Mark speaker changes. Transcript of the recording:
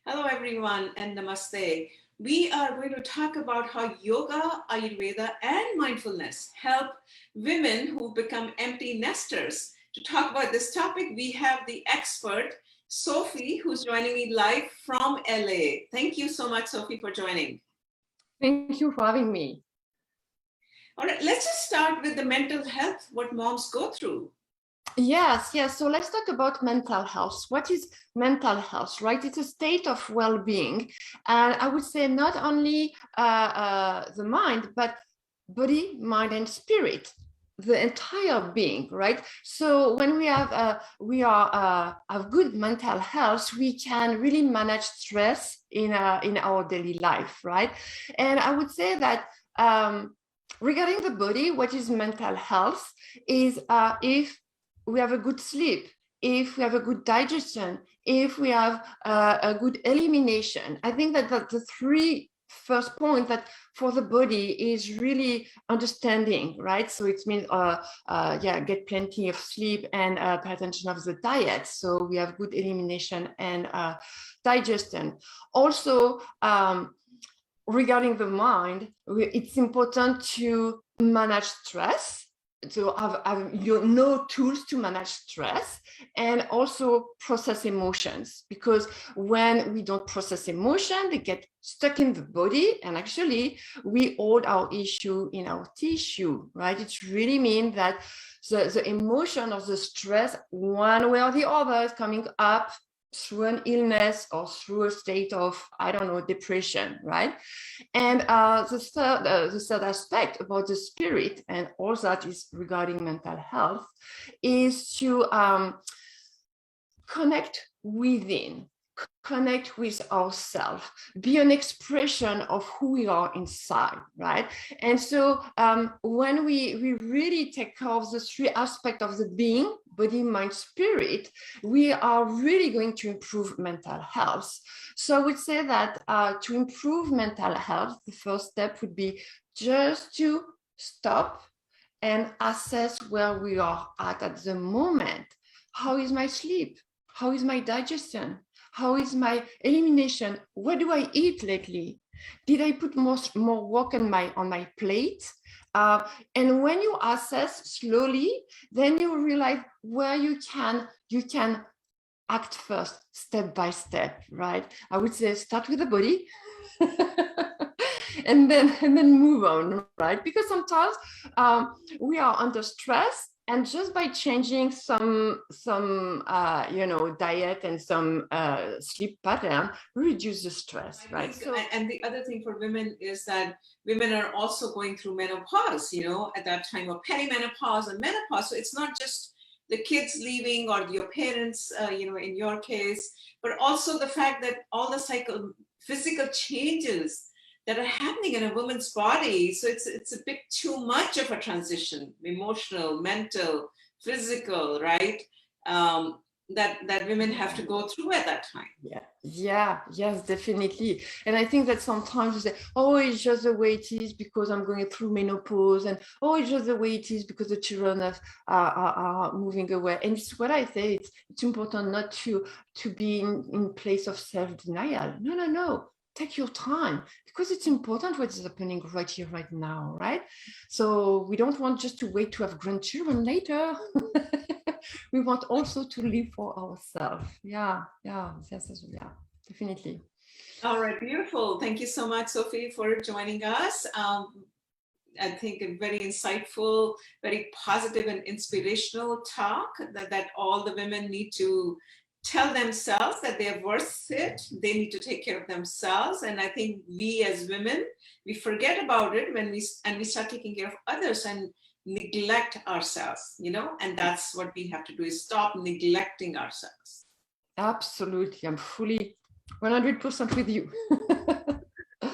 Speaker 1: Hello, everyone, and namaste. We are going to talk about how yoga, Ayurveda, and mindfulness help women who become empty nesters. To talk about this topic, we have the expert, Sophie, who's joining me live from LA. Thank you so much, Sophie, for joining.
Speaker 2: Thank you for having me.
Speaker 1: All right, let's just start with the mental health, what moms go through.
Speaker 2: Yes. So let's talk about mental health. What is mental health, right? It's a state of well-being. And I would say not only the mind, but body, mind, and spirit, the entire being, right? So when we have good mental health, we can really manage stress in our daily life, right? And I would say that regarding the body, what is mental health is if we have a good sleep, if we have a good digestion, if we have a good elimination. I think that the three first point that for the body is really understanding, right? So it means get plenty of sleep and pay attention of the diet, so we have good elimination and digestion. Also, regarding the mind, it's important to manage stress, to have tools to manage stress, and also process emotions, because when we don't process emotion, they get stuck in the body, and actually we hold our issue in our tissue, right? It really means that the emotion or the stress, one way or the other, is coming up through an illness or through a state of, I don't know, depression, right? And the third aspect about the spirit, and all that is regarding mental health, is to connect within, connect with ourselves, be an expression of who we are inside, right? And so when we really take care of the three aspects of the being, body, mind, spirit, we are really going to improve mental health. So I would say that to improve mental health, the first step would be just to stop and assess where we are at the moment. How is my sleep? How is my digestion? How is my elimination? What do I eat lately? Did I put more work on my plate? And when you assess slowly, then you realize where you can act first, step by step, right? I would say start with the body. and then move on, right? Because sometimes we are under stress, and just by changing some diet and some sleep pattern, we reduce the stress, right?
Speaker 1: So, and the other thing for women is that women are also going through menopause, at that time of perimenopause and menopause. So it's not just the kids leaving or your parents, in your case, but also the fact that all the physical changes that are happening in a woman's body. So it's a bit too much of a transition, emotional, mental, physical, right? That women have to go through at that time.
Speaker 2: Yes, definitely. And I think that sometimes you say, oh, it's just the way it is because I'm going through menopause, and oh, it's just the way it is because the children are moving away. And it's what I say, it's important not to be in place of self-denial. No. Take your time, because it's important what is happening right here, right now, right? So we don't want just to wait to have grandchildren later. We want also to live for ourselves. Yes, definitely.
Speaker 1: All right, beautiful. Thank you so much, Sophie, for joining us. I think a very insightful, very positive and inspirational talk that all the women need to tell themselves that they're worth it. They need to take care of themselves. And I think we as women, we forget about it when we start taking care of others and neglect ourselves, and that's what we have to do, is stop neglecting ourselves.
Speaker 2: Absolutely. I'm fully 100% with you.